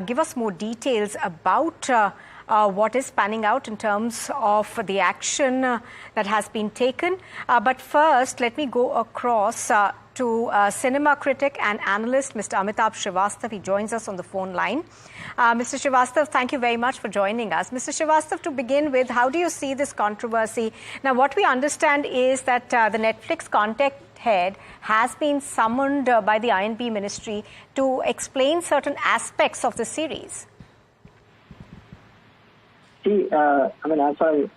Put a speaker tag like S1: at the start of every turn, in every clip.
S1: give us more details about what is panning out in terms of the action that has been taken. But first, let me go across to cinema critic and analyst, Mr. Amitabh Srivastava. He joins us on the phone line. Mr. Srivastava, thank you very much for joining us. Mr. Srivastava, to begin with, how do you see this controversy? Now, what we understand is that the Netflix content head has been summoned by the I&B Ministry to explain certain aspects of the series.
S2: See, as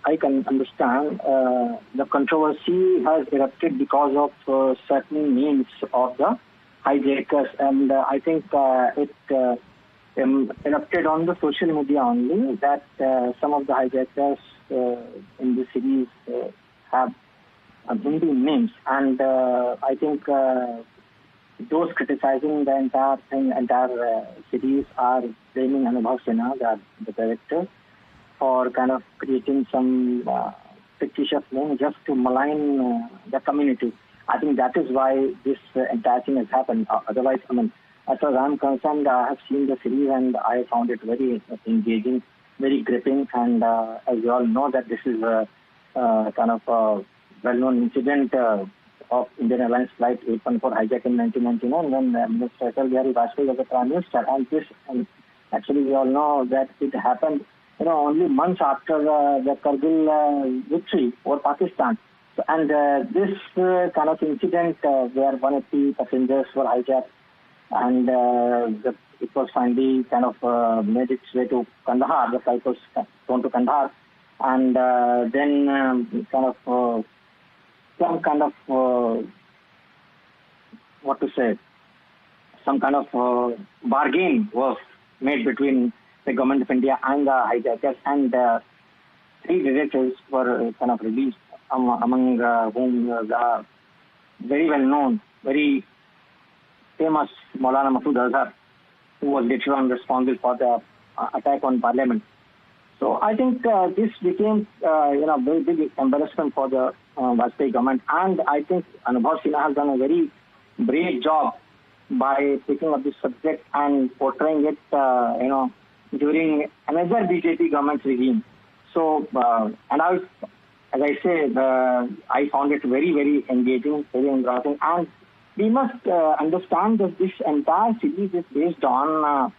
S2: I can understand, the controversy has erupted because of certain names of the hijackers, and I think it erupted on the social media only that some of the hijackers in the series have Hindi names, and I think those criticizing the entire series are blaming Anubhav Sinha, the director, for kind of creating some fictitious name just to malign the community. I think that is why this entire thing has happened. Otherwise, as far as I'm concerned, I have seen the series and I found it very engaging, very gripping, and as you all know that this is a kind of a well-known incident of Indian Airlines Flight 814 hijack in 1999 when Mr. Atal Bihari Vajpayee was the Prime Minister. And actually we all know that it happened only months after the Kargil victory over Pakistan. And this kind of incident where 180 passengers were hijacked and it was finally kind of made its way to Kandahar. The flight was flown to Kandahar, and then some kind of bargain was made between the government of India and the hijackers, and 3 directives were kind of released, among whom the very well-known, very famous Maulana Masood Azhar, who was later on responsible for the attack on Parliament. So I think this became very big embarrassment for the Vajpayee government, and I think Anubhav Sinha has done a very brave job by picking up this subject and portraying it, during another BJP government regime. So, as I say, I found it very, very engaging, very engrossing, and we must understand that this entire series is based on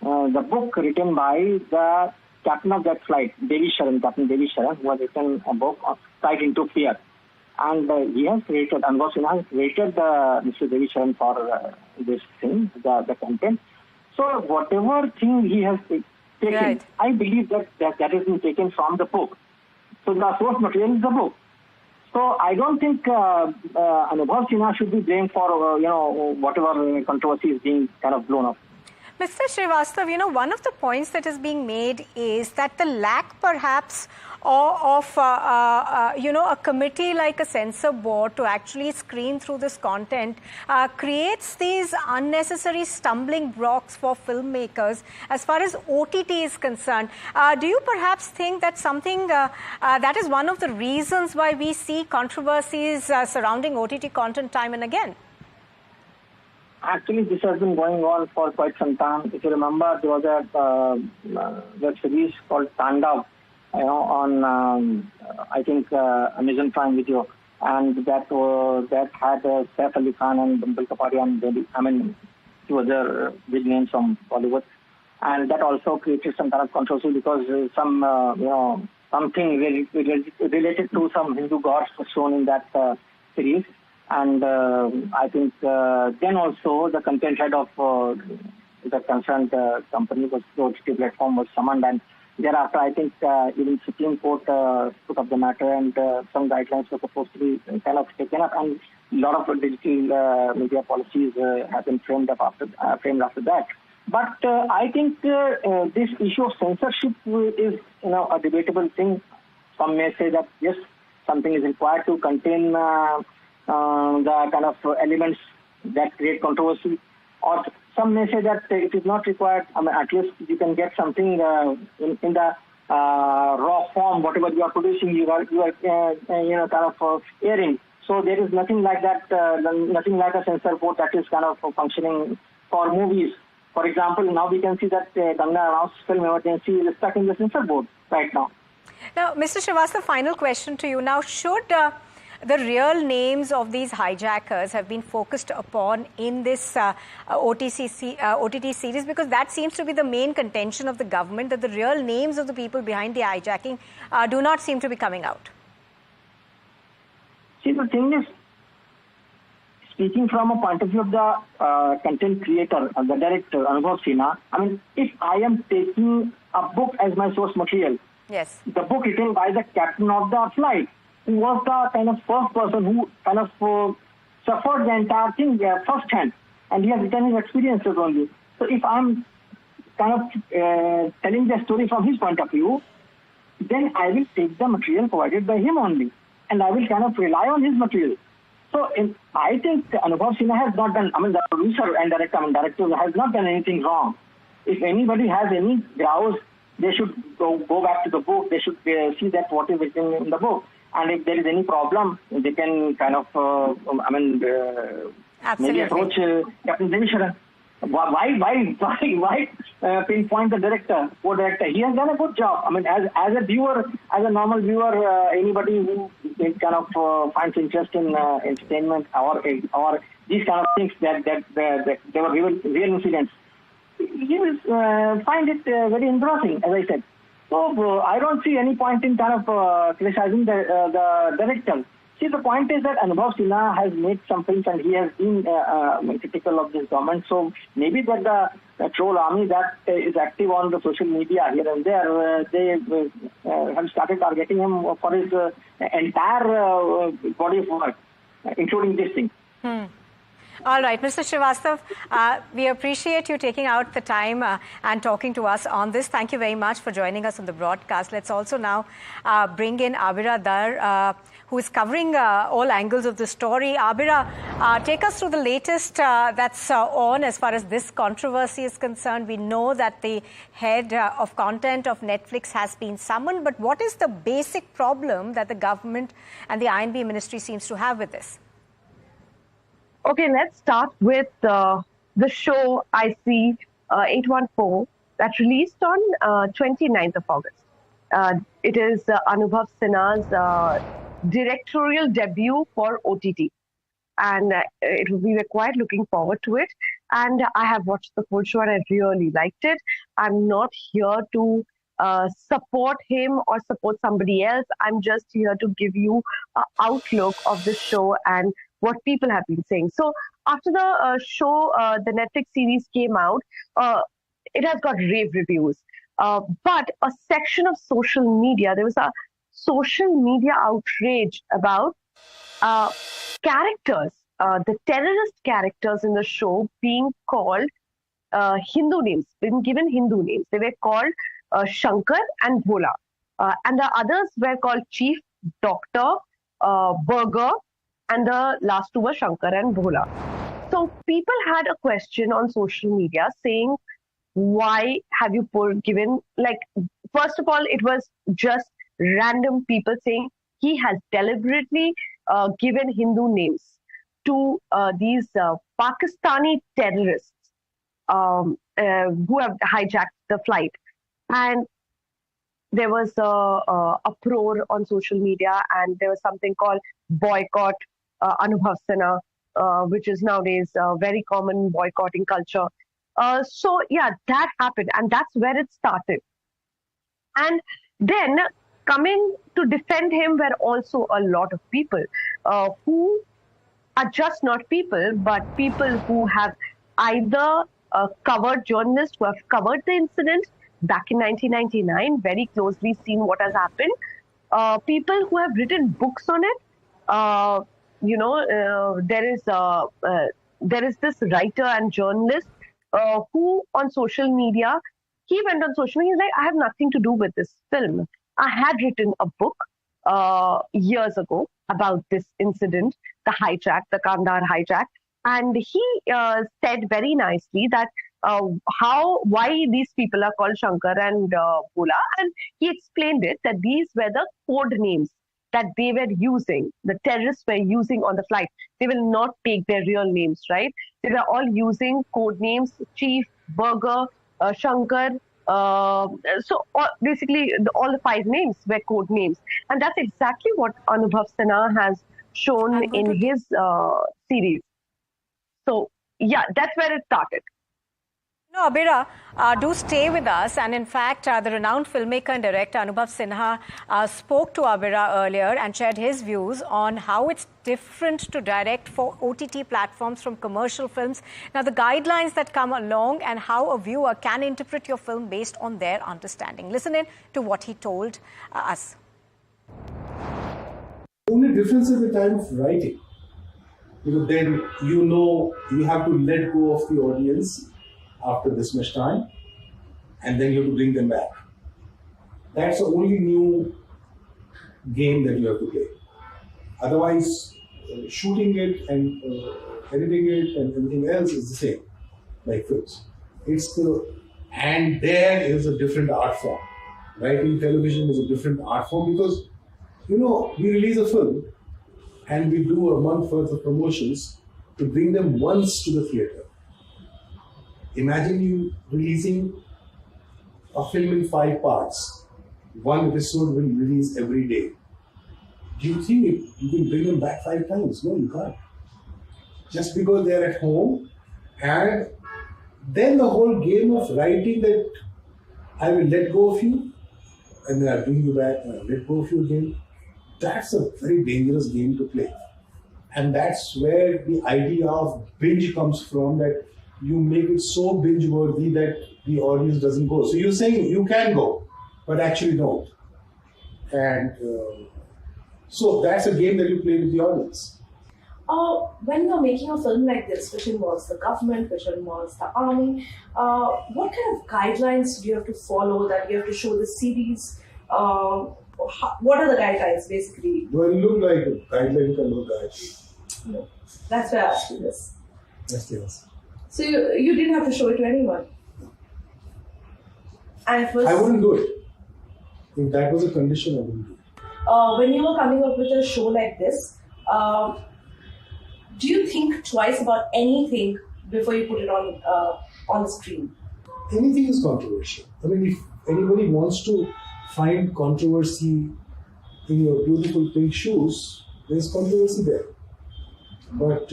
S2: the book written by the captain of that flight, Captain Devi Sharan, who has written a book of Flight into Fear. And he has created, Anubhav Sinha has created Mr. Devi Sharan for this thing, the content. So whatever thing he has taken, right, I believe that has been taken from the book. So the source material is the book. So I don't think Anubhav Sinha should be blamed for, whatever controversy is being kind of blown up.
S1: Mr. Srivastava, one of the points that is being made is that the lack perhaps of a committee like a censor board to actually screen through this content creates these unnecessary stumbling blocks for filmmakers as far as OTT is concerned. Do you perhaps think that something that is one of the reasons why we see controversies surrounding OTT content time and again?
S2: Actually, this has been going on for quite some time. If you remember, there was a web series called Tandav, on I think Amazon Prime Video, and that had Saif Ali Khan and Dimple Kapadia and two other big names from Bollywood, and that also created some kind of controversy because something related to some Hindu gods was shown in that series. And I think then also the content head of the concerned company, the OTT platform, was summoned, and thereafter I think even Supreme Court took up the matter, and some guidelines were supposed to be kind of taken up, and a lot of digital media policies have been framed after that. But I think this issue of censorship is a debatable thing. Some may say that yes, something is required to contain the kind of elements that create controversy, or some may say that it is not required. At least you can get something in the raw form, whatever you are producing, you are kind of airing. So there is nothing like that, nothing like a censor board that is kind of functioning for movies, For example, now we can see that Kandahar announced film emergency is stuck in the censor board right now.
S1: Now, Mr. Srivastava, final question to you. Now, should the real names of these hijackers have been focused upon in this OTT series? Because that seems to be the main contention of the government, that the real names of the people behind the hijacking do not seem to be coming out.
S2: See, the thing is, speaking from a point of view of the content creator, the director, Anubhav Sinha, I mean, if I am taking a book as my source material,
S1: yes,
S2: the book written by the captain of the flight, who was the kind of first person who kind of suffered the entire thing firsthand, and he has written his experiences only. So if I'm kind of telling the story from his point of view, then I will take the material provided by him only, and I will kind of rely on his material. So I think Anubhav Sinha has not done, I mean, the producer and director has not done anything wrong. If anybody has any grouse, they should go back to the book. They should see that what is written in the book. And if there is any problem, they can kind of, maybe approach Captain Devisharan. Why pinpoint the director, co-director? He has done a good job. I mean, as a viewer, as a normal viewer, anybody who kind of finds interest in entertainment or these kind of things that they were real incidents, he will find it very engrossing, as I said. So I don't see any point in kind of criticizing the director. See, the point is that Anubhav Sinha has made some films and he has been critical of this government. So maybe that the troll army that is active on the social media here and there, they have started targeting him for his entire body of work, including this thing.
S1: All right, Mr. Srivastava, we appreciate you taking out the time and talking to us on this. Thank you very much for joining us on the broadcast. Let's also now bring in Abira Dar, who is covering all angles of the story. Abira, take us through the latest that's on as far as this controversy is concerned. We know that the head of content of Netflix has been summoned, but what is the basic problem that the government and the I&B Ministry seems to have with this?
S3: Okay, let's start with the show IC 814 that released on 29th of August. It is Anubhav Sinha's directorial debut for OTT. And we were quite looking forward to it. And I have watched the full show and I really liked it. I'm not here to support him or support somebody else. I'm just here to give you an outlook of the show and what people have been saying. So after the show, the Netflix series came out, it has got rave reviews. But a section of social media, there was a social media outrage about characters, the terrorist characters in the show being called Hindu names, being given Hindu names. They were called Shankar and Bhola. And the others were called Chief, Doctor, Burger, and the last two were Shankar and Bhola. So people had a question on social media saying, why have you given, like, first of all, it was just random people saying he has deliberately given Hindu names to these Pakistani terrorists who have hijacked the flight. And there was a uproar on social media, and there was something called boycott Anubhav Sinha, which is nowadays a very common boycotting culture. So yeah, that happened, and that's where it started. And then coming to defend him were also a lot of people who are just not people, but people who have either covered journalists who have covered the incident back in 1999, very closely seen what has happened, people who have written books on it. There is this writer and journalist who on social media, he went on social media, he's like, I have nothing to do with this film. I had written a book years ago about this incident, the hijack, the Kandahar hijack. And he said very nicely that why these people are called Shankar and Bhola. And he explained it that these were the code names that they were using, the terrorists were using on the flight. They will not take their real names, right? They were all using code names, Chief, Burger, Shankar. Basically, all the 5 names were code names. And that's exactly what Anubhav Sinha has shown
S1: I'm going
S3: in
S1: to
S3: his series. So, yeah, that's where it started.
S1: No, Abira, do stay with us. And in fact, the renowned filmmaker and director Anubhav Sinha spoke to Abira earlier and shared his views on how it's different to direct for OTT platforms from commercial films. Now, the guidelines that come along and how a viewer can interpret your film based on their understanding. Listen in to what he told us.
S4: The only difference is the time of writing. Then you have to let go of the audience after this much time, and then you have to bring them back. That's the only new game that you have to play. Otherwise, shooting it and editing it and everything else is the same, like films. And there is a different art form. Writing television is a different art form because, we release a film and we do a month worth of promotions to bring them once to the theatre. Imagine you releasing a film in 5 parts. 1 episode will release every day. Do you think you can bring them back 5 times? No, you can't. Just because they are at home, and then the whole game of writing that I will let go of you and then I'll bring you back and I'll let go of you again. That's a very dangerous game to play. And that's where the idea of binge comes from, that you make it so binge-worthy that the audience doesn't go. So you're saying you can go, but actually don't. And so that's a game that you play with the audience.
S5: When you're making a film like this, which involves the government, which involves the army, what kind of guidelines do you have to follow, that you have to show the series? What are the guidelines, basically?
S4: Do I look like a guideline kind of guy?
S5: No. That's why I asked you this.
S4: Yes.
S5: So you didn't have to show it to anyone? And it was,
S4: I wouldn't do it. If that was a condition, I wouldn't do it.
S5: When you were coming up with a show like this, do you think twice about anything before you put it on the screen?
S4: Anything is controversial. I mean, if anybody wants to find controversy in your beautiful pink shoes, there's controversy there. But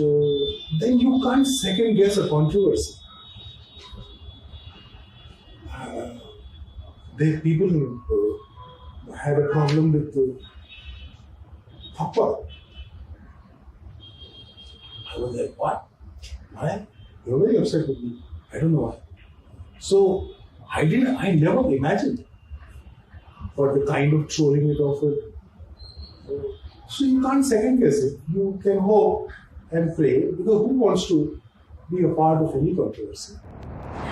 S4: then you can't second guess a controversy. There are people who had a problem with Papa. I was like, what? Why? You're very upset with me. I don't know why. So I never imagined. But the kind of trolling it offered. So you can't second guess it. You can hope and pray, because who wants to be a part of any controversy?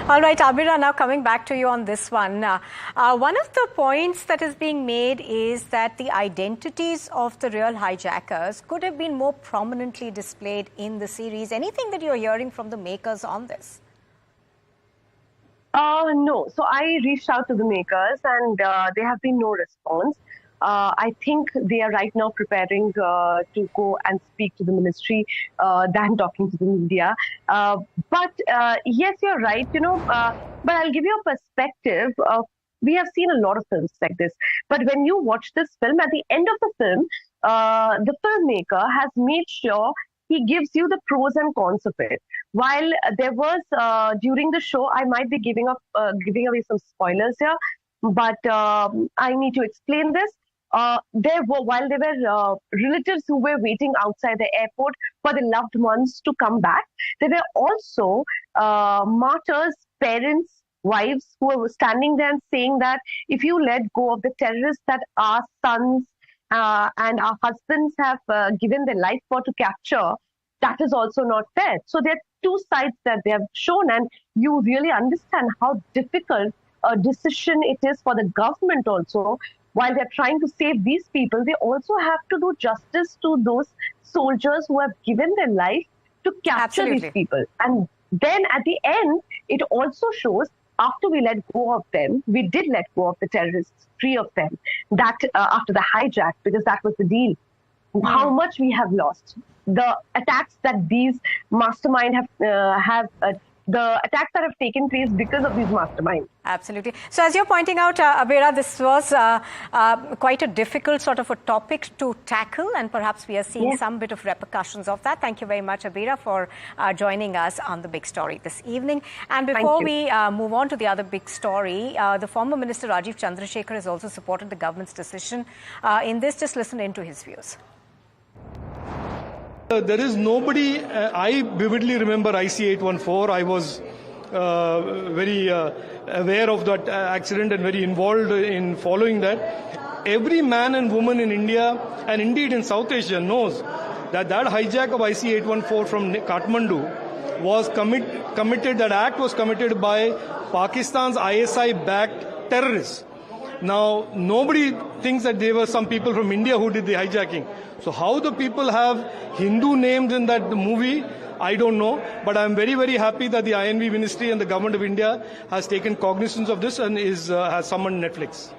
S1: All right, Abira, now coming back to you on this one. One of the points that is being made is that the identities of the real hijackers could have been more prominently displayed in the series. Anything that you're hearing from the makers on this?
S3: No. So I reached out to the makers and there have been no response. I think they are right now preparing to go and speak to the ministry than talking to the media. But yes, you're right, but I'll give you a perspective. We have seen a lot of films like this. But when you watch this film, at the end of the film, the filmmaker has made sure he gives you the pros and cons of it. While there was, during the show, I might be giving away some spoilers here, but I need to explain this. While there were relatives who were waiting outside the airport for the loved ones to come back, there were also martyrs, parents, wives who were standing there and saying that if you let go of the terrorists that our sons and our husbands have given their life for to capture, that is also not fair. So there are two sides that they have shown, and you really understand how difficult a decision it is for the government also. While they're trying to save these people, they also have to do justice to those soldiers who have given their life to capture these people. And then at the end, it also shows after we let go of them, we did let go of the terrorists, 3 of them, that after the hijack, because that was the deal. How much we have lost. The attacks that these mastermind have the attacks that have taken place because of these masterminds.
S1: Absolutely. So as you're pointing out, Abira, this was quite a difficult sort of a topic to tackle, and perhaps we are seeing some bit of repercussions of that. Thank you very much, Abira, for joining us on The Big Story this evening. And before we move on to the other big story, the former Minister Rajiv Chandrasekhar has also supported the government's decision. In this, just listen into his views.
S6: There is nobody, I vividly remember IC814. I was very aware of that accident and very involved in following that. Every man and woman in India and indeed in South Asia knows that hijack of IC814 from Kathmandu was committed, that act was committed by Pakistan's ISI-backed terrorists. Now, nobody thinks that there were some people from India who did the hijacking. So how the people have Hindu names in that movie, I don't know. But I'm very, very happy that the I&B Ministry and the Government of India has taken cognizance of this and has summoned Netflix.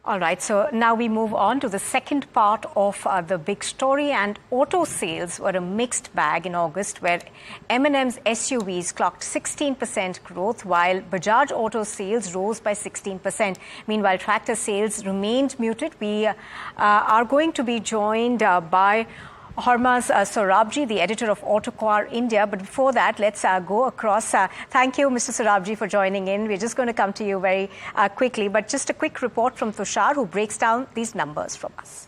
S1: All right, so now we move on to the second part of the big story, and auto sales were a mixed bag in August, where M&M's SUVs clocked 16% growth, while Bajaj Auto sales rose by 16%. Meanwhile, tractor sales remained muted. We are going to be joined by Hormaz Sorabji, the editor of Autocar India. But before that, let's go across. Thank you, Mr. Sorabji, for joining in. We're just going to come to you very quickly. But just a quick report from Tushar, who breaks down these numbers from us.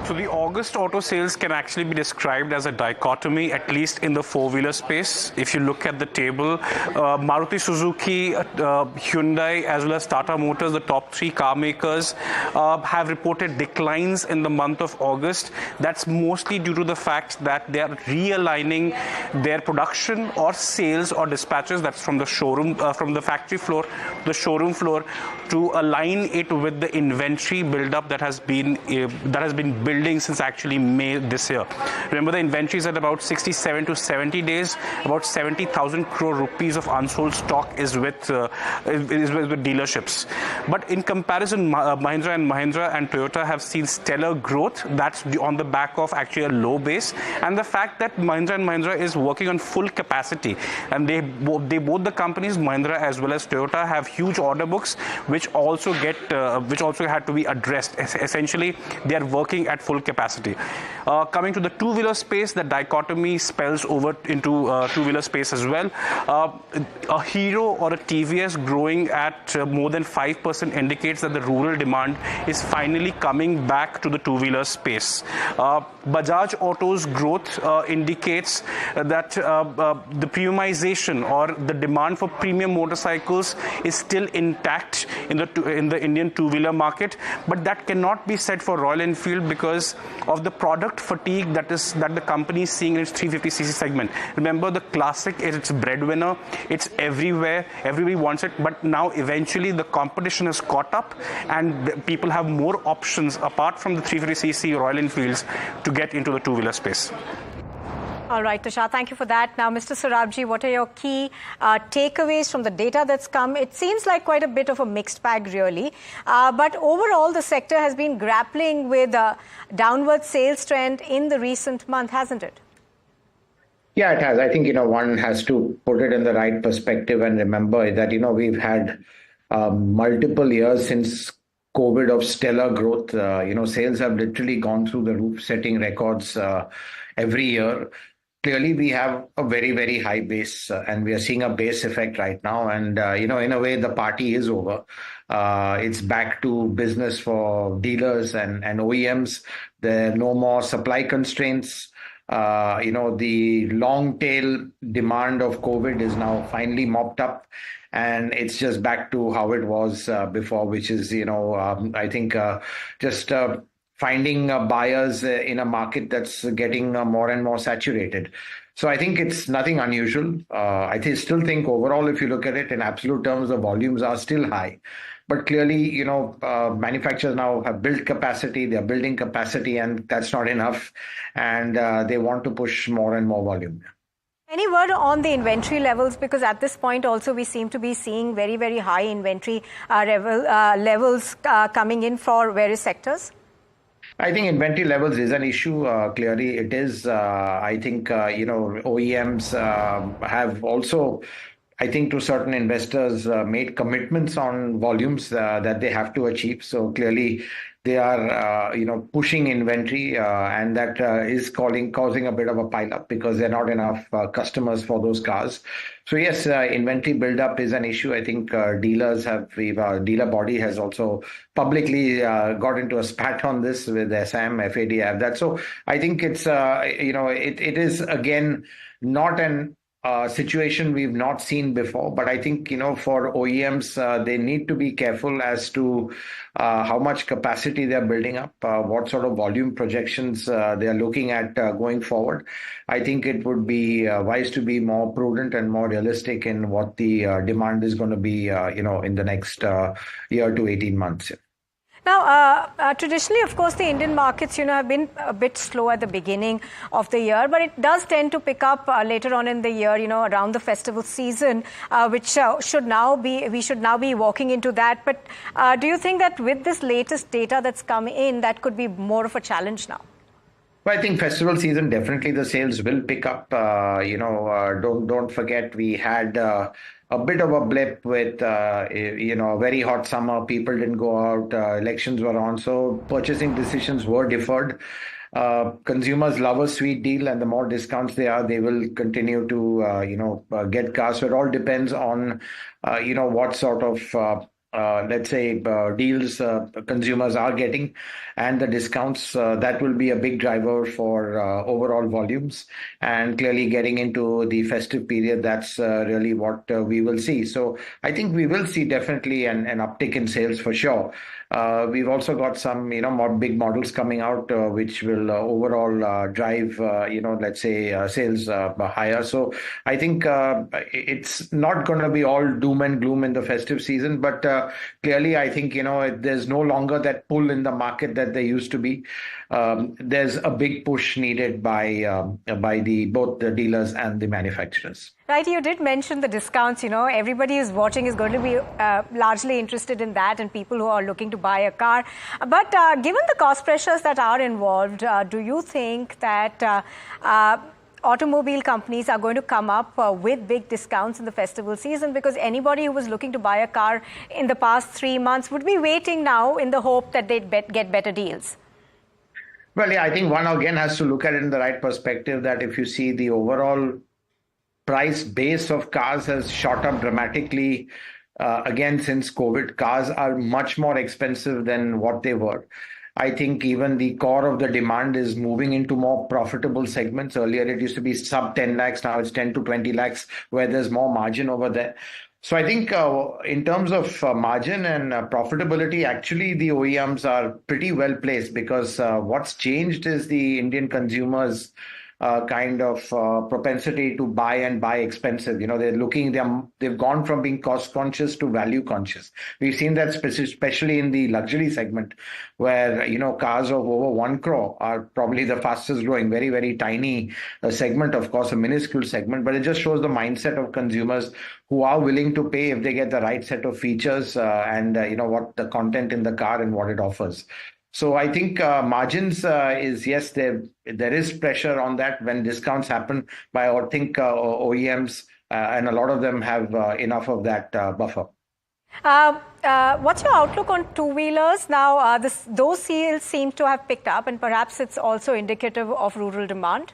S7: So the August auto sales can actually be described as a dichotomy, at least in the four-wheeler space. If you look at the table, Maruti Suzuki, Hyundai, as well as Tata Motors, the top three car makers, have reported declines in the month of August. That's mostly due to the fact that they are realigning their production or sales or dispatches, that's from the showroom, from the factory floor to the showroom floor, to align it with the inventory build-up that has been building since actually May this year. Remember, the inventory is at about 67 to 70 days. About 70,000 crore rupees of unsold stock is with dealerships. But in comparison, Mahindra and Toyota have seen stellar growth. That's on the back of actually a low base, and the fact that Mahindra is working on full capacity, and both the companies, Mahindra as well as Toyota, have huge order books, which also had to be addressed. Essentially, they are working at full capacity. Coming to the two-wheeler space, the dichotomy spells over into two-wheeler space as well. A Hero or a TVS growing at more than 5% indicates that the rural demand is finally coming back to the two-wheeler space. Bajaj Auto's growth indicates that the premiumization or the demand for premium motorcycles is still intact in the Indian two-wheeler market, but that cannot be said for Royal Enfield because of the product fatigue that the company is seeing in its 350cc segment. Remember, the Classic is its breadwinner. It's everywhere. Everybody wants it. But now eventually the competition has caught up and people have more options apart from the 350cc Royal Enfields to get into the two-wheeler space.
S1: All right, Tushar, thank you for that. Now, Mr. Sorabji, what are your key takeaways from the data that's come? It seems like quite a bit of a mixed bag, really. But overall, the sector has been grappling with a downward sales trend in the recent month, hasn't it?
S8: Yeah, it has. I think, one has to put it in the right perspective and remember that, we've had multiple years since COVID of stellar growth. Sales have literally gone through the roof, setting records every year. Clearly, we have a very, very high base and we are seeing a base effect right now. And, in a way, the party is over. It's back to business for dealers and OEMs. There are no more supply constraints. The long tail demand of COVID is now finally mopped up. And it's just back to how it was before, which is, I think just finding buyers in a market that's getting more and more saturated. So I think it's nothing unusual. I still think overall, if you look at it in absolute terms, the volumes are still high. But clearly, manufacturers now have built capacity, they're building capacity, and that's not enough. And they want to push more and more volume.
S1: Any word on the inventory levels? Because at this point also we seem to be seeing very, very high inventory levels coming in for various sectors.
S8: I think inventory levels is an issue. Clearly, it is. I think OEMs have also, I think, to certain investors, made commitments on volumes that they have to achieve. So clearly, they are pushing inventory, and that is causing a bit of a pile up because there are not enough customers for those cars. So yes, inventory buildup is an issue. I think dealer body has also publicly got into a spat on this with SAM, FAD, have that. So I think it's it is again not an situation we've not seen before. But I think, for OEMs, they need to be careful as to how much capacity they're building up, what sort of volume projections they're looking at going forward. I think it would be wise to be more prudent and more realistic in what the demand is going to be, in the next year to 18 months.
S1: Now, traditionally, of course, the Indian markets, have been a bit slow at the beginning of the year, but it does tend to pick up later on in the year, around the festival season, which we should now be walking into that. But do you think that with this latest data that's come in, that could be more of a challenge now?
S8: Well, I think festival season, definitely the sales will pick up. Don't forget we had a bit of a blip with, a very hot summer. People didn't go out. Elections were on. So purchasing decisions were deferred. Consumers love a sweet deal, and the more discounts they will continue to, get cars. So it all depends on, what sort of let's say deals consumers are getting, and the discounts that will be a big driver for overall volumes. And clearly getting into the festive period, that's really what we will see. So I think we will see definitely an uptick in sales for sure. We've also got some more big models coming out which will overall drive let's say sales higher. So I think it's not going to be all doom and gloom in the festive season, but clearly I think there's no longer that pull in the market that there used to be. There's a big push needed by both the dealers and the manufacturers.
S1: Right, you did mention the discounts. Everybody who's watching is going to be largely interested in that, and people who are looking to buy a car. But given the cost pressures that are involved, do you think that automobile companies are going to come up with big discounts in the festival season? Because anybody who was looking to buy a car in the past 3 months would be waiting now in the hope that they'd get better deals.
S8: Well, yeah, I think one again has to look at it in the right perspective, that if you see the overall price base of cars has shot up dramatically. Again, since COVID, cars are much more expensive than what they were. I think even the core of the demand is moving into more profitable segments. Earlier, it used to be sub 10 lakhs. Now it's 10 to 20 lakhs, where there's more margin over there. So I think in terms of margin and profitability, actually the OEMs are pretty well placed, because what's changed is the Indian consumers' kind of propensity to buy expensive. They've gone from being cost conscious to value conscious. We've seen that especially in the luxury segment, where cars of over 1 crore are probably the fastest growing. Very, very tiny segment, of course, a minuscule segment, but it just shows the mindset of consumers who are willing to pay if they get the right set of features and what the content in the car and what it offers. So I think margins is, yes, there is pressure on that when discounts happen, but I think OEMs and a lot of them have enough of that buffer.
S1: What's your outlook on two-wheelers? Now, those sales seem to have picked up, and perhaps it's also indicative of rural demand.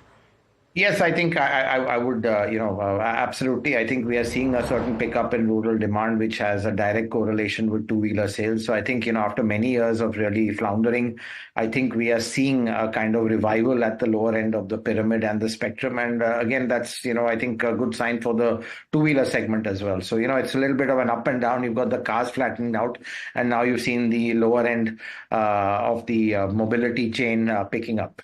S8: Yes, I think I would, absolutely. I think we are seeing a certain pickup in rural demand, which has a direct correlation with two-wheeler sales. So I think, after many years of really floundering, I think we are seeing a kind of revival at the lower end of the pyramid and the spectrum. And again, that's, I think a good sign for the two-wheeler segment as well. So, it's a little bit of an up and down. You've got the cars flattening out, and now you've seen the lower end of the mobility chain picking up.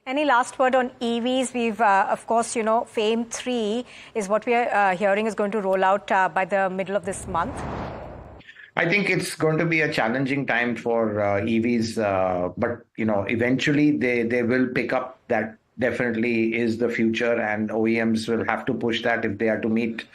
S1: Any last word on EVs? We've, of course, FAME 3 is what we are hearing is going to roll out by the middle of this month.
S8: I think it's going to be a challenging time for EVs, but, eventually they will pick up. That definitely is the future, and OEMs will have to push that if they are to meet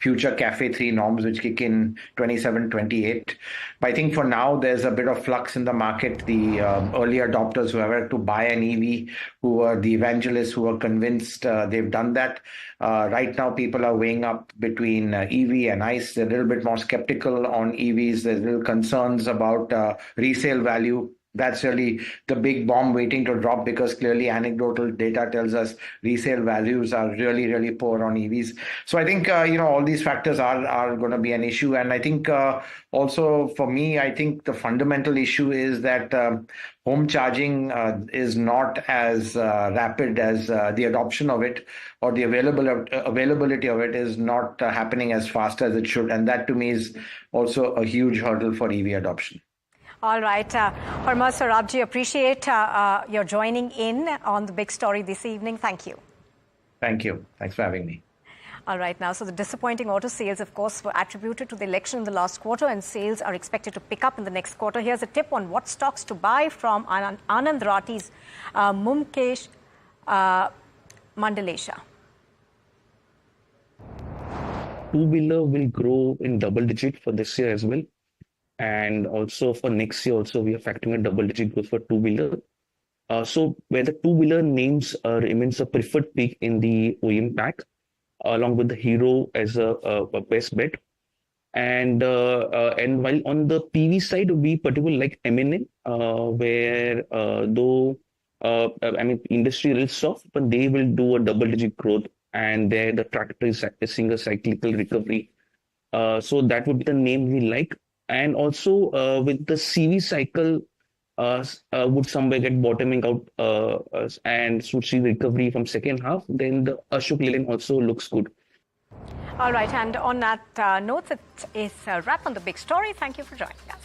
S8: future CAFE 3 norms, which kick in 27, 28. But I think for now, there's a bit of flux in the market. The early adopters who were to buy an EV, who were the evangelists, who were convinced, they've done that. Right now, people are weighing up between EV and ICE. They're a little bit more skeptical on EVs. There's little concerns about resale value. That's really the big bomb waiting to drop, because clearly anecdotal data tells us resale values are really, really poor on EVs. So I think, all these factors are going to be an issue. And I think also for me, I think the fundamental issue is that home charging is not as rapid as the adoption of it, or the availability of it is not happening as fast as it should. And that to me is also a huge hurdle for EV adoption.
S1: All right. Hormuz Sorabji, appreciate your joining in on the big story this evening. Thank you.
S8: Thank you. Thanks for having me.
S1: All right. Now, so the disappointing auto sales, of course, were attributed to the election in the last quarter, and sales are expected to pick up in the next quarter. Here's a tip on what stocks to buy from Anand Rati's Mumkesh Mandalesha.
S9: Two-wheeler will grow in double digit for this year as well. And also for next year, also we are factoring a double-digit growth for two-wheeler. So where the two-wheeler names remains a preferred pick in the OEM pack, along with the Hero as a best bet. And while on the PV side, we particularly like M&M, where though industry is soft, but they will do a double-digit growth, and there the tractor is seeing a cyclical recovery. So that would be the name we like. And also with the CV cycle would somewhere get bottoming out and should see recovery from second half, then the Ashok Leyland also looks good.
S1: All right, and on that note, it is a wrap on the big story. Thank you for joining us.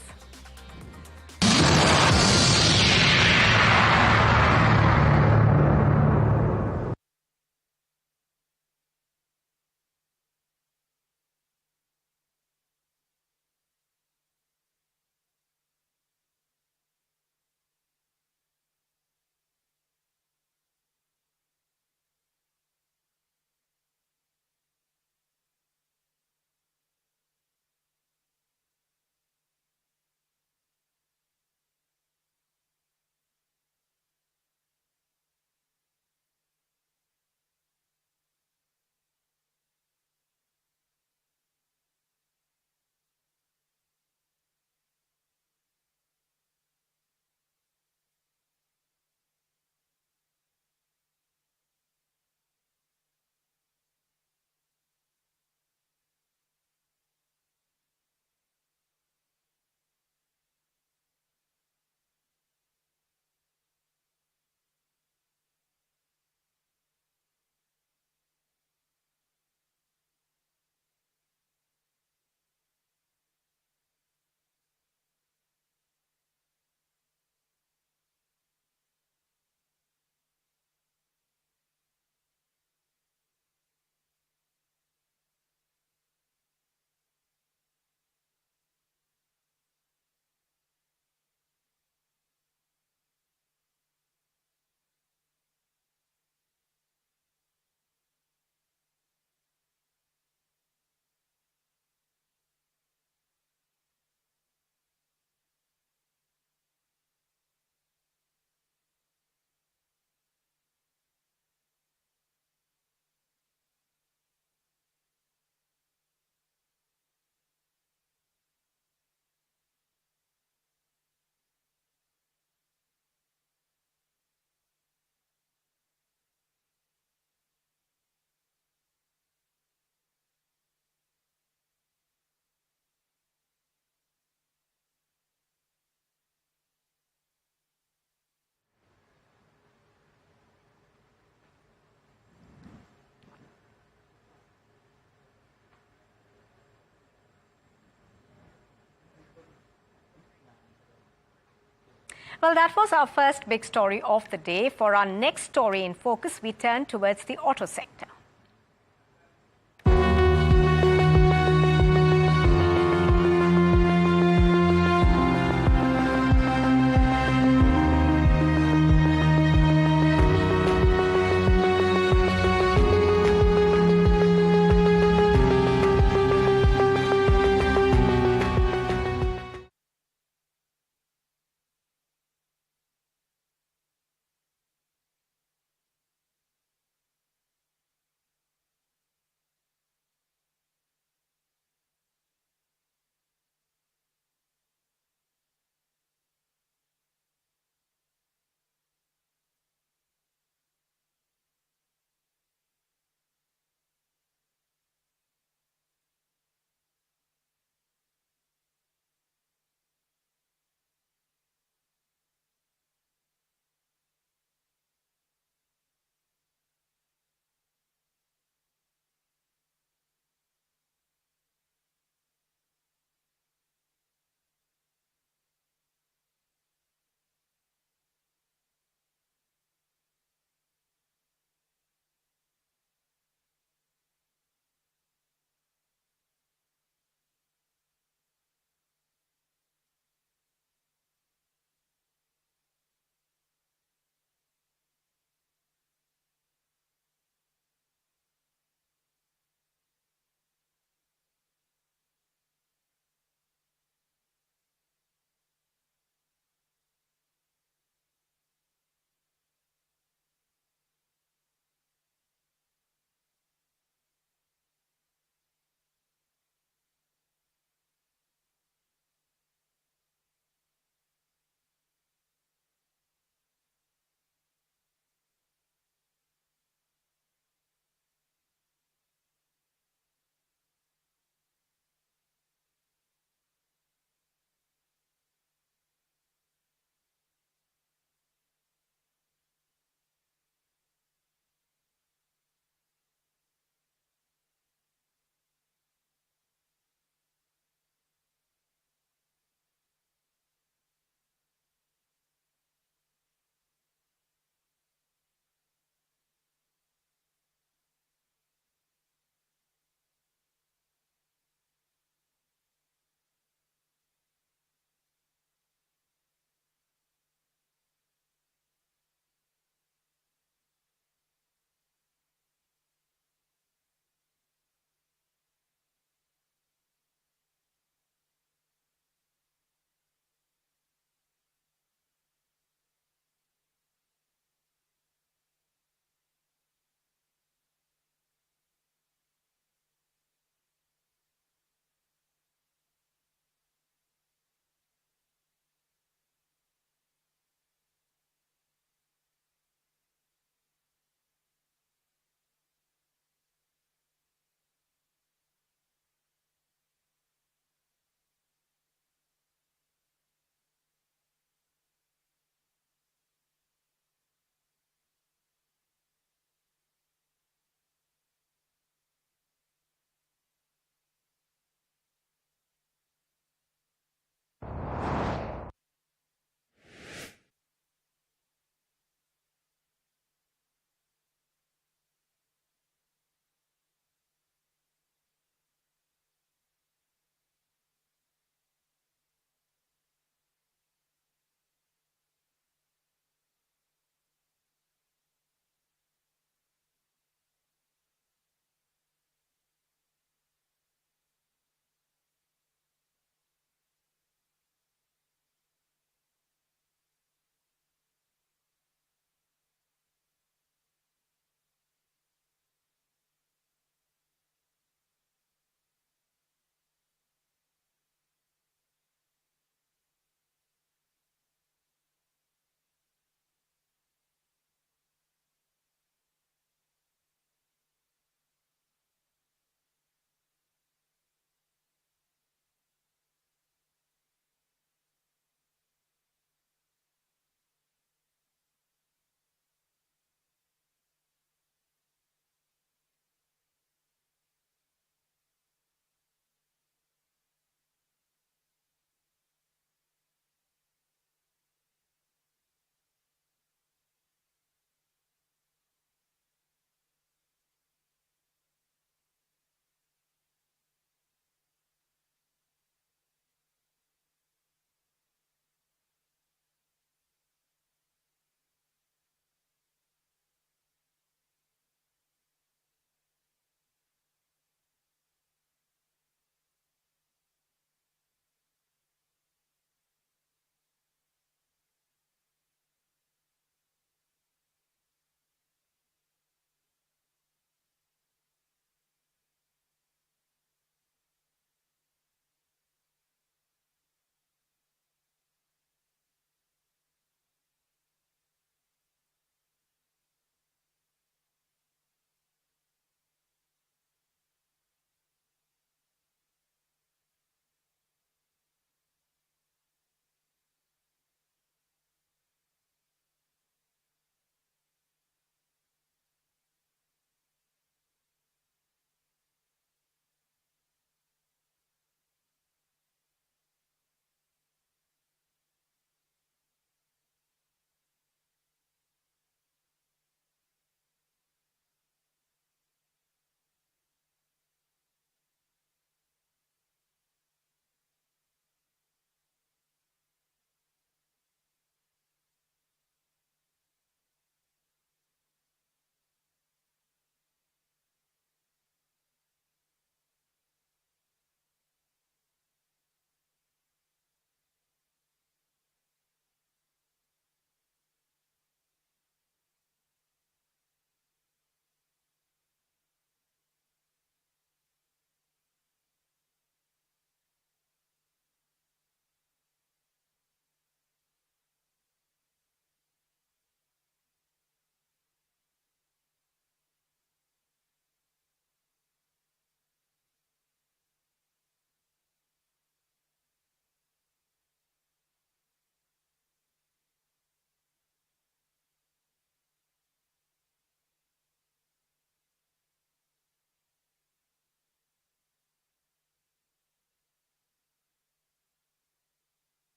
S1: Well, that was our first big story of the day. For our next story in focus, we turn towards the auto sector.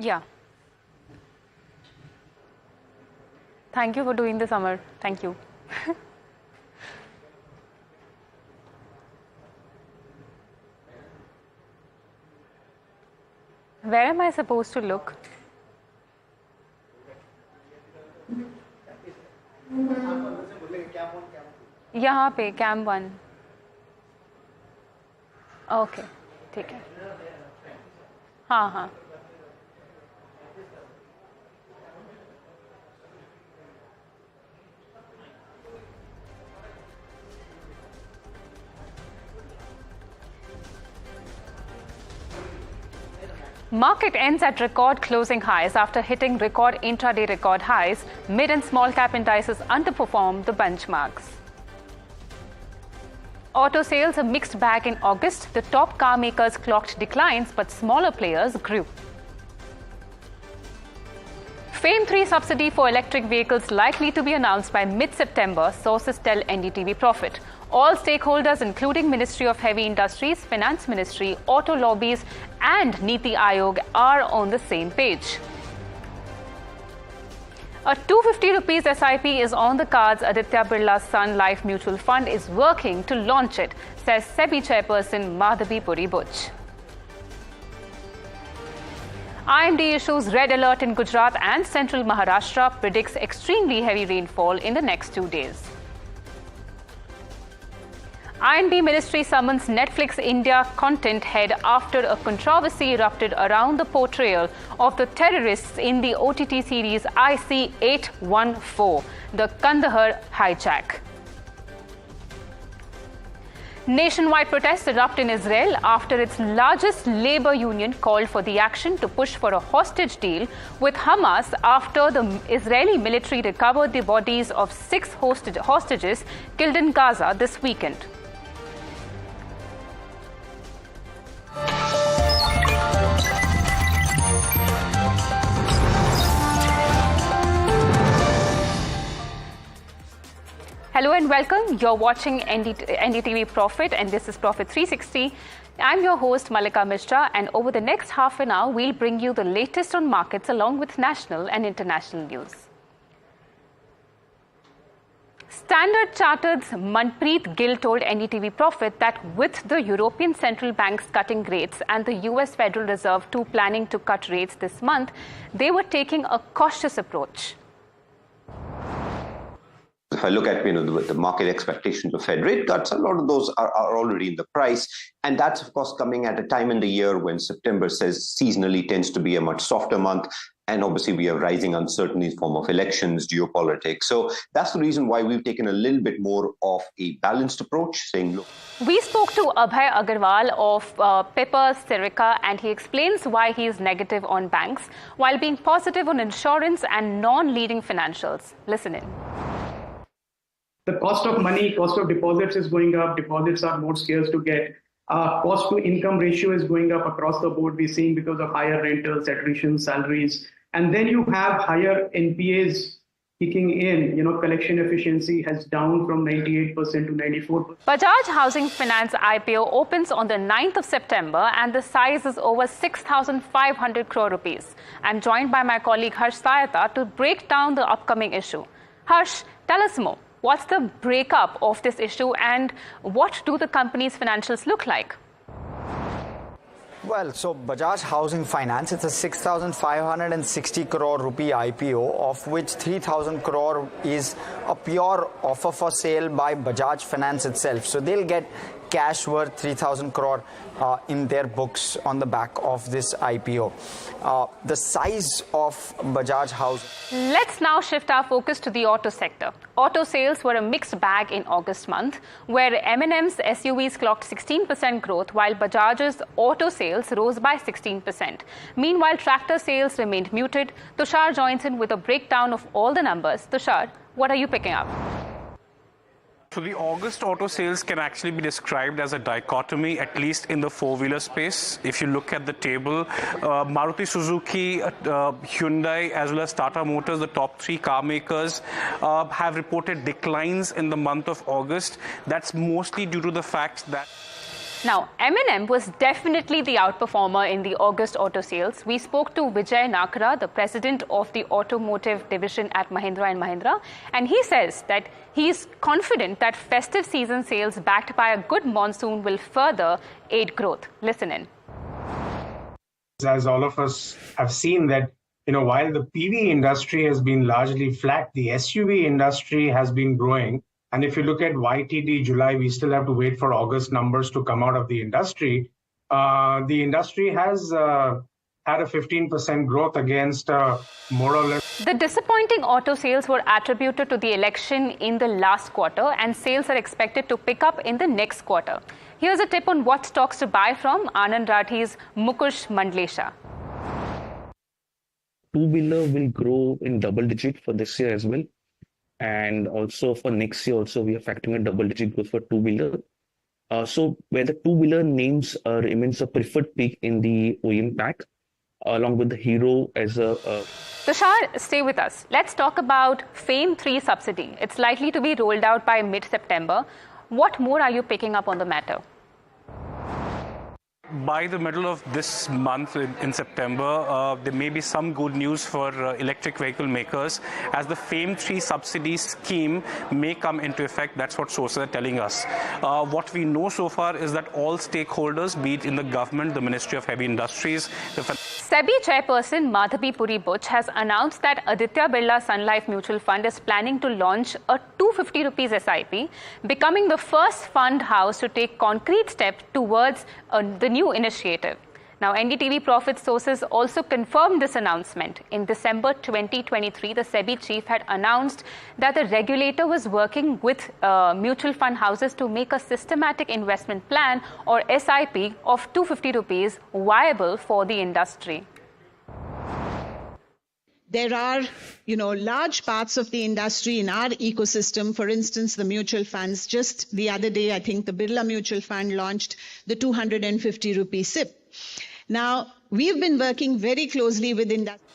S10: Yeah. Thank you for doing this, Amar. Thank you. Where am I supposed to look? यहाँ पे cam 1. Okay, ठीक है. हाँ हाँ. Market ends at record closing highs after hitting record intraday record highs. Mid and small cap indices underperformed the benchmarks. Auto sales a mixed bag in August. The top car makers clocked declines, but smaller players grew. FAME 3 subsidy for electric vehicles likely to be announced by mid-September, sources tell NDTV Profit. All stakeholders, including Ministry of Heavy Industries, Finance Ministry, auto lobbies and Niti Aayog, are on the same page. A 250 rupees SIP is on the cards. Aditya Birla Sun Life Mutual Fund is working to launch it, says SEBI chairperson Madhavi Puri Butch. I&B issues red alert in Gujarat and central Maharashtra, predicts extremely heavy rainfall in the next 2 days. I&B Ministry summons Netflix India content head after a controversy erupted around the portrayal of the terrorists in the OTT series IC-814, the Kandahar Hijack. Nationwide protests erupt in Israel after its largest labor union called for the action to push for a hostage deal with Hamas after the Israeli military recovered the bodies of 6 hostages killed in Gaza this weekend. Hello and welcome. You're watching NDTV Profit and this is Profit 360. I'm your host Malika Mishra, and over the next half an hour we'll bring you the latest on markets along with national and international news. Standard Chartered's Manpreet Gill told NDTV Profit that with the European Central Bank's cutting rates and the US Federal Reserve too planning to cut rates this month, they were taking a cautious approach.
S11: If I look at the market expectations of Fed rate cuts, a lot of those are already in the price. And that's, of course, coming at a time in the year when September seasonally tends to be a much softer month. And obviously, we have rising uncertainty in the form of elections, geopolitics. So that's the reason why we've taken a little bit more of a balanced approach, saying, look.
S10: We spoke to Abhay Agarwal of Pepper Serica, and he explains why he is negative on banks while being positive on insurance and non-leading financials. Listen in.
S12: The cost of money, cost of deposits is going up. Deposits are more scarce to get. Cost to income ratio is going up across the board. We're seeing because of higher rentals, attrition, salaries. And then you have higher NPAs kicking in. Collection efficiency has down from 98% to 94%.
S10: Bajaj Housing Finance IPO opens on the 9th of September and the size is over 6,500 crore rupees. I'm joined by my colleague Harsh Sayata to break down the upcoming issue. Harsh, tell us more. What's the breakup of this issue and what do the company's financials look like?
S13: Well, so Bajaj Housing Finance, it's a 6,560 crore rupee IPO, of which 3,000 crore is a pure offer for sale by Bajaj Finance itself. So they'll get cash worth 3,000 crore in their books on the back of this IPO. The size of Bajaj Housing.
S10: Let's now shift our focus to the auto sector. Auto sales were a mixed bag in August month, where M&M's SUVs clocked 16% growth, while Bajaj's auto sales rose by 16%. Meanwhile, tractor sales remained muted. Tushar joins in with a breakdown of all the numbers. Tushar, what are you picking up?
S7: So the August auto sales can actually be described as a dichotomy, at least in the four-wheeler space. If you look at the table, Maruti Suzuki, Hyundai, as well as Tata Motors, the top 3 car makers, have reported declines in the month of August. That's mostly due to the fact that
S10: Now, M&M was definitely the outperformer in the August auto sales. We spoke to Vijay Nakra, the president of the automotive division at Mahindra & Mahindra, and he says that he is confident that festive season sales backed by a good monsoon will further aid growth. Listen in.
S14: As all of us have seen that, while the PV industry has been largely flat, the SUV industry has been growing. And if you look at YTD July, we still have to wait for August numbers to come out of the industry. The industry has had a 15% growth against more or less.
S10: The disappointing auto sales were attributed to the election in the last quarter, and sales are expected to pick up in the next quarter. Here's a tip on what stocks to buy from Anand Rathi's Mukush Mandlesha.
S9: Two-wheeler will grow in double digit for this year as well. And also for next year also, we are factoring a double-digit growth for two-wheeler. So where the two-wheeler names remains a preferred pick in the OEM pack, along with the Hero as a...
S10: Tushar, stay with us. Let's talk about FAME 3 subsidy. It's likely to be rolled out by mid-September. What more are you picking up on the matter?
S7: By the middle of this month in September, there may be some good news for electric vehicle makers as the FAME 3 subsidy scheme may come into effect. That's what sources are telling us. What we know so far is that all stakeholders, be it in the government, the Ministry of Heavy Industries, the
S10: SEBI chairperson Madhabi Puri Butch has announced that Aditya Birla Sun Life Mutual Fund is planning to launch a 250 rupees SIP, becoming the first fund house to take concrete steps towards the new initiative. Now, NDTV profit sources also confirmed this announcement. In December 2023, the SEBI chief had announced that the regulator was working with mutual fund houses to make a systematic investment plan or SIP of 250 rupees viable for the industry.
S15: There are, large parts of the industry in our ecosystem, for instance, the mutual funds. Just the other day, I think the Birla Mutual Fund launched the 250 rupee SIP. Now, we've been working very closely with industry.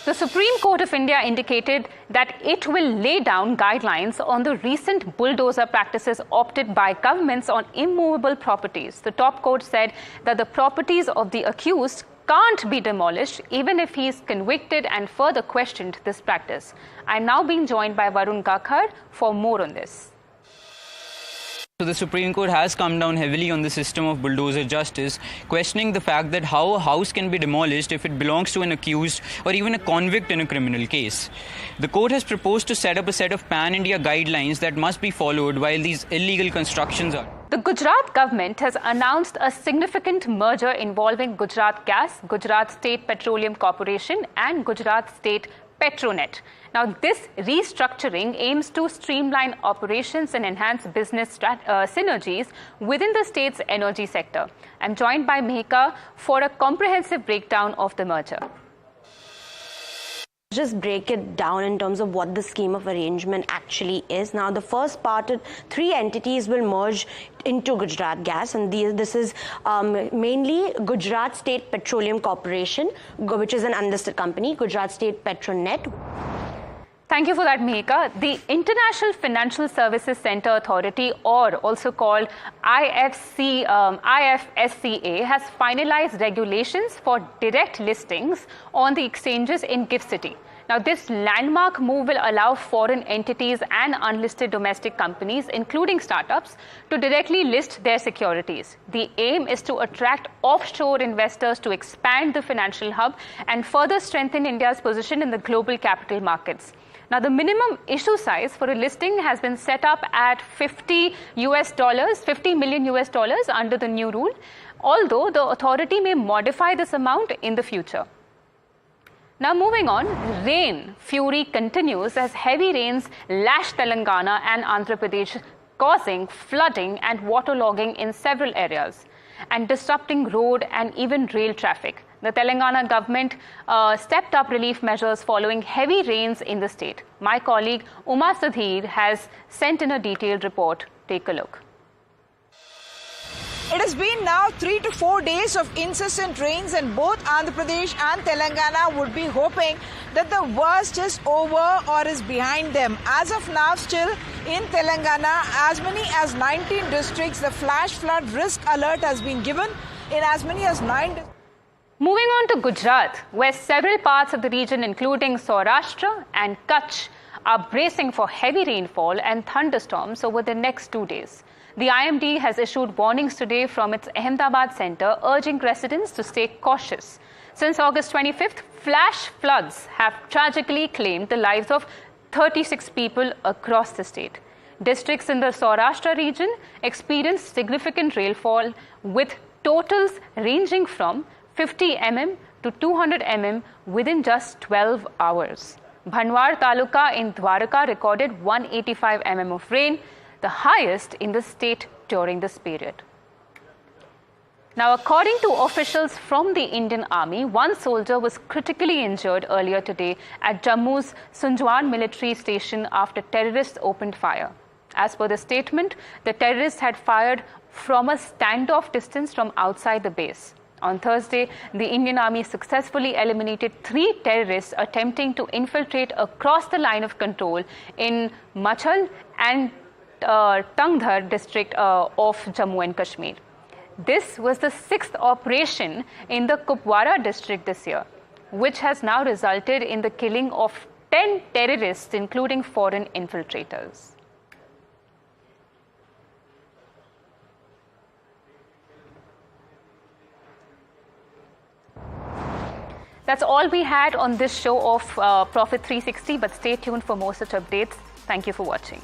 S10: The Supreme Court of India indicated that it will lay down guidelines on the recent bulldozer practices opted by governments on immovable properties. The top court said that the properties of the accused can't be demolished even if he is convicted, and further questioned this practice. I'm now being joined by Varun Gakhar for more on this.
S16: So the Supreme Court has come down heavily on the system of bulldozer justice, questioning the fact that how a house can be demolished if it belongs to an accused or even a convict in a criminal case. The court has proposed to set up a set of pan-India guidelines that must be followed while these illegal constructions are.
S10: The Gujarat government has announced a significant merger involving Gujarat Gas, Gujarat State Petroleum Corporation and Gujarat State Petronet. Now, this restructuring aims to streamline operations and enhance business synergies within the state's energy sector. I'm joined by Mehika for a comprehensive breakdown of the merger.
S17: Just break it down in terms of what the scheme of arrangement actually is. Now, the first part, 3 entities will merge into Gujarat Gas, and this is mainly Gujarat State Petroleum Corporation, which is an unlisted company, Gujarat State Petronet.
S10: Thank you for that, Mehika. The International Financial Services Centre Authority, or also called IFSCA, has finalized regulations for direct listings on the exchanges in GIFT City. Now, this landmark move will allow foreign entities and unlisted domestic companies, including startups, to directly list their securities. The aim is to attract offshore investors to expand the financial hub and further strengthen India's position in the global capital markets. Now, the minimum issue size for a listing has been set up at $50 million under the new rule, although the authority may modify this amount in the future. Now, moving on, rain fury continues as heavy rains lash Telangana and Andhra Pradesh, causing flooding and waterlogging in several areas and disrupting road and even rail traffic. The Telangana government stepped up relief measures following heavy rains in the state. My colleague Uma Sadhir has sent in a detailed report. Take a look.
S18: It has been now 3 to 4 days of incessant rains, and both Andhra Pradesh and Telangana would be hoping that the worst is over or is behind them. As of now, still in Telangana, as many as 19 districts, the flash flood risk alert has been given in as many as 9 districts.
S10: Moving on to Gujarat, where several parts of the region, including Saurashtra and Kutch, are bracing for heavy rainfall and thunderstorms over the next 2 days. The I&B has issued warnings today from its Ahmedabad centre, urging residents to stay cautious. Since August 25th, flash floods have tragically claimed the lives of 36 people across the state. Districts in the Saurashtra region experienced significant rainfall, with totals ranging from 50 mm to 200 mm within just 12 hours. Bhanwar Taluka in Dwarka recorded 185 mm of rain, the highest in the state during this period. Now, according to officials from the Indian Army, one soldier was critically injured earlier today at Jammu's Sunjwan military station after terrorists opened fire. As per the statement, the terrorists had fired from a standoff distance from outside the base. On Thursday, the Indian Army successfully eliminated 3 terrorists attempting to infiltrate across the line of control in Machal and Tangdhar district of Jammu and Kashmir. This was the 6th operation in the Kupwara district this year, which has now resulted in the killing of 10 terrorists, including foreign infiltrators. That's all we had on this show of Profit 360, but stay tuned for more such updates. Thank you for watching.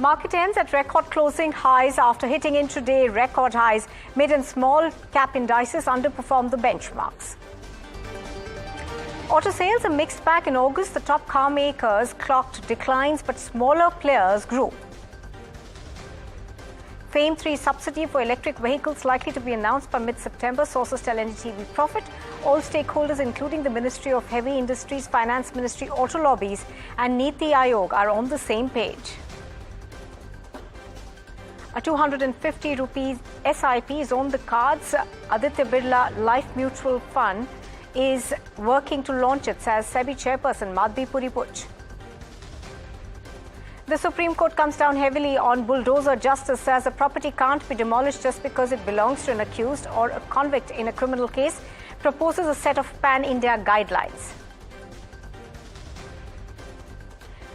S1: Market ends at record closing highs after hitting intraday record highs. Mid and small cap indices underperformed the benchmarks. Auto sales a mixed bag in August. The top car makers clocked declines, but smaller players grew. FAME 3 subsidy for electric vehicles likely to be announced by mid-September, sources tell NDTV Profit. All stakeholders, including the Ministry of Heavy Industries, Finance Ministry, Auto Lobbies and Niti Aayog, are on the same page. A 250 rupees SIP is on the cards. Aditya Birla Life Mutual Fund is working to launch it, says SEBI chairperson Madhvi Puri-Puch. The Supreme Court comes down heavily on bulldozer justice, says a property can't be demolished just because it belongs to an accused or a convict in a criminal case, proposes a set of pan-India guidelines.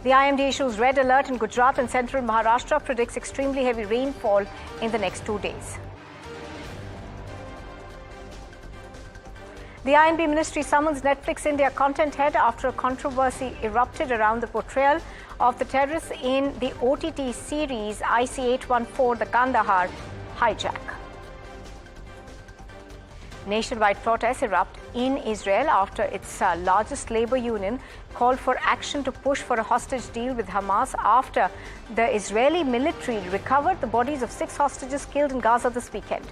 S1: The I&B issues red alert in Gujarat and central Maharashtra, predicts extremely heavy rainfall in the next 2 days. The I&B Ministry summons Netflix India content head after a controversy erupted around the portrayal of the terrorists in the OTT series IC-814, the Kandahar Hijack. Nationwide protests erupt in Israel after its largest labor union called for action to push for a hostage deal with Hamas after the Israeli military recovered the bodies of 6 hostages killed in Gaza this weekend.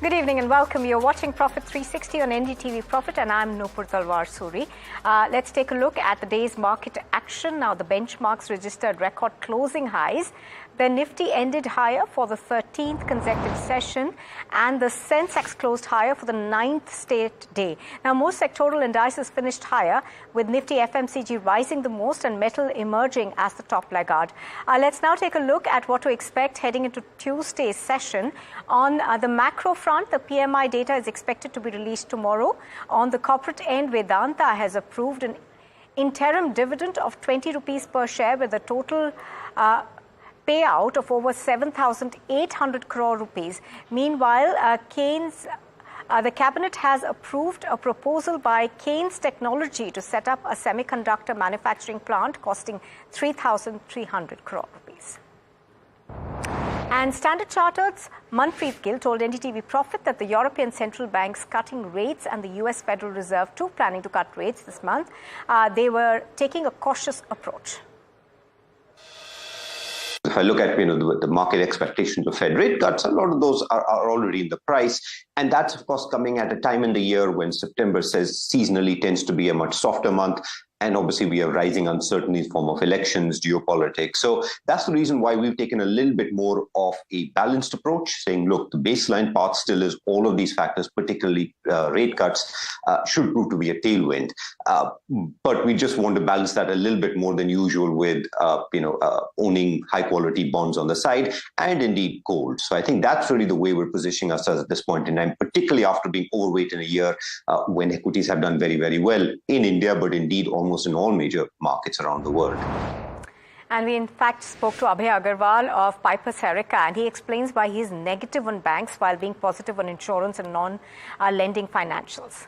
S1: Good evening and welcome. You're watching Profit 360 on NDTV Profit and I'm Nupur Talwar Suri. Let's take a look at the day's market action. Now the benchmarks registered record closing highs. The Nifty ended higher for the 13th consecutive session and the Sensex closed higher for the 9th straight day. Now most sectoral indices finished higher, with Nifty FMCG rising the most and metal emerging as the top laggard. Let's now take a look at what to expect heading into Tuesday's session. On the macro front, the PMI data is expected to be released tomorrow. On the corporate end, Vedanta has approved an interim dividend of 20 rupees per share with a total payout of over 7,800 crore rupees. Meanwhile, the cabinet has approved a proposal by Kaynes Technology to set up a semiconductor manufacturing plant costing 3,300 crore rupees. And Standard Chartered's Manpreet Gill told NDTV Profit that the European Central Bank's cutting rates and the US Federal Reserve too planning to cut rates this month. They were taking a cautious approach.
S11: If I look at the market expectations of Fed rate cuts, a lot of those are already in the price. And that's, of course, coming at a time in the year when September seasonally tends to be a much softer month. And obviously, we have rising uncertainty in the form of elections, geopolitics. So that's the reason why we've taken a little bit more of a balanced approach, saying, look, the baseline path still is all of these factors, particularly rate cuts, should prove to be a tailwind. But we just want to balance that a little bit more than usual with, owning high quality bonds on the side and indeed gold. So I think that's really the way we're positioning ourselves at this point in time, particularly after being overweight in a year when equities have done very, very well in India, but indeed almost in all major markets around the world.
S1: And we in fact spoke to Abhay Agarwal of Piper Serica, and he explains why he is negative on banks while being positive on insurance and non-lending financials.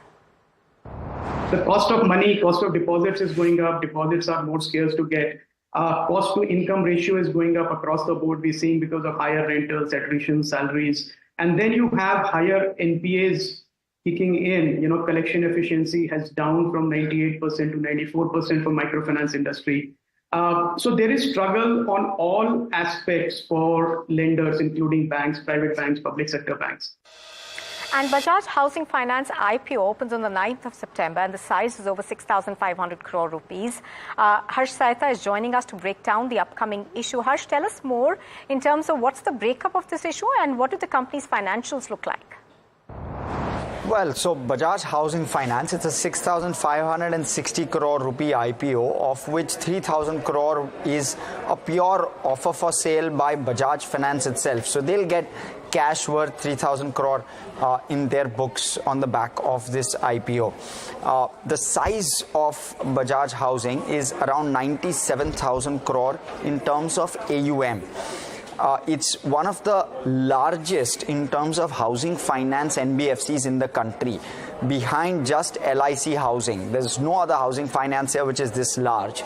S12: The cost of money, cost of deposits is going up. Deposits are more scarce to get. Cost to income ratio is going up across the board. We're seeing because of higher rentals, attrition, salaries. And then you have higher NPAs kicking in. Collection efficiency has down from 98% to 94% for microfinance industry. So there is struggle on all aspects for lenders, including banks, private banks, public sector banks.
S1: And Bajaj Housing Finance IPO opens on the 9th of September and the size is over 6,500 crore rupees. Harsh Saita is joining us to break down the upcoming issue. Harsh, tell us more in terms of what's the breakup of this issue and what do the company's financials look like?
S13: Well, so Bajaj Housing Finance, it's a 6,560 crore rupee IPO, of which 3,000 crore is a pure offer for sale by Bajaj Finance itself. So they'll get cash worth 3,000 crore in their books on the back of this IPO. The size of Bajaj Housing is around 97,000 crore in terms of AUM. It's one of the largest in terms of housing finance NBFCs in the country, behind just LIC Housing. There's no other housing financier which is this large.